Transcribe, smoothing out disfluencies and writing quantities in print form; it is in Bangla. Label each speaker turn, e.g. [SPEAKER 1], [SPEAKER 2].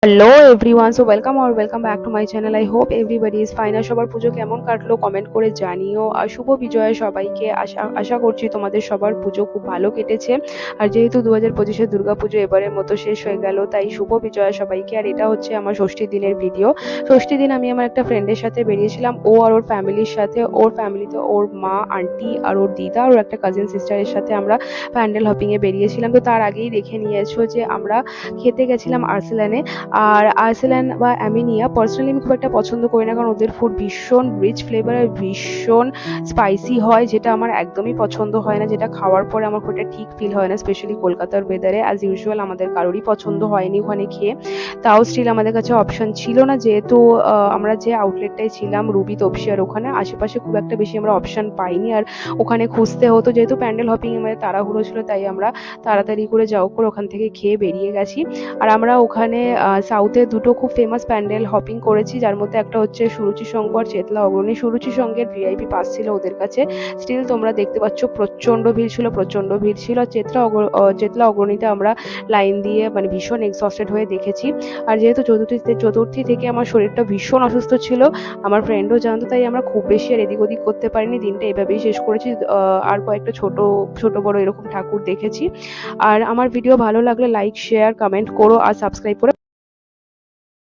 [SPEAKER 1] Hello everyone, so welcome back to my channel. I hope everybody is fine. আর সবার পুজো কেমন কাটলো কমেন্ট করে জানিও। আর শুভ বিজয়া সবাইকে। আশা করছি তোমাদের সবার পুজো খুব ভালো কেটেছে। আর যেহেতু 2025-এর দুর্গাপুজো এবারের মতো শেষ হয়ে গেল, তাই শুভ বিজয়া সবাইকে। আর এটা হচ্ছে আমার ষষ্ঠী দিনের ভিডিও। ষষ্ঠী দিন আমি আমার একটা ফ্রেন্ডের সাথে বেরিয়েছিলাম, ও আর ওর ফ্যামিলির সাথে। ওর ফ্যামিলিতে ওর মা, আন্টি আর ওর দিদা আর ওর একটা কাজিন সিস্টারের সাথে আমরা প্যান্ডেল হপিংয়ে বেরিয়েছিলাম। তো তার আগেই দেখে নিয়েছো যে আমরা খেতে গেছিলাম আর্সেলানে। আর আর্সেলান বা অ্যামিনিয়া পার্সোনালি আমি খুব একটা পছন্দ করি না, কারণ ওদের ফুড ভীষণ রিচ ফ্লেভার আর ভীষণ স্পাইসি হয়, যেটা আমার একদমই পছন্দ হয় না। যেটা খাওয়ার পরে আমার খুব একটা ঠিক ফিল হয় না, স্পেশালি কলকাতার ওয়েদারে। অ্যাজ ইউজুয়াল আমাদের কারোরই পছন্দ হয়নি ওখানে খেয়ে। তাও স্টিল আমাদের কাছে অপশন ছিল না, যেহেতু আমরা যে আউটলেটটায় ছিলাম রুবি তপসিয়ার ওখানে আশেপাশে খুব একটা বেশি আমরা অপশন পাইনি। আর ওখানে খুঁজতে হতো, যেহেতু প্যান্ডেল হপিং আমাদের তাড়াহুড়ো ছিল, তাই আমরা তাড়াতাড়ি করে যাও করে ওখান থেকে খেয়ে বেরিয়ে গেছি। আর আমরা ওখানে সাউথে দুটো খুব ফেমাস প্যান্ডেল হপিং করেছি, যার মধ্যে একটা হচ্ছে সুরুচি সংঘ আর চেতলা অগ্রণী। সুরুচি সংঘের ভিআইপি পাস ছিল ওদের কাছে। স্টিল তোমরা দেখতে পাচ্ছ প্রচন্ড ভিড় ছিল। আর চেতলা অগ্রণীতে আমরা লাইন দিয়ে মানে ভীষণ এক্সস্টেড হয়ে দেখেছি। আর যেহেতু চতুর্থী থেকে আমার শরীরটা ভীষণ অসুস্থ ছিল, আমার ফ্রেন্ডও জানতো, তাই আমরা খুব বেশি আর এদিক ওদিক করতে পারিনি। দিনটা এভাবেই শেষ করেছি। আর কয়েকটা ছোট বড় এরকম ঠাকুর দেখেছি। আর আমার ভিডিও ভালো লাগলে লাইক শেয়ার কমেন্ট করো আর সাবস্ক্রাইব করে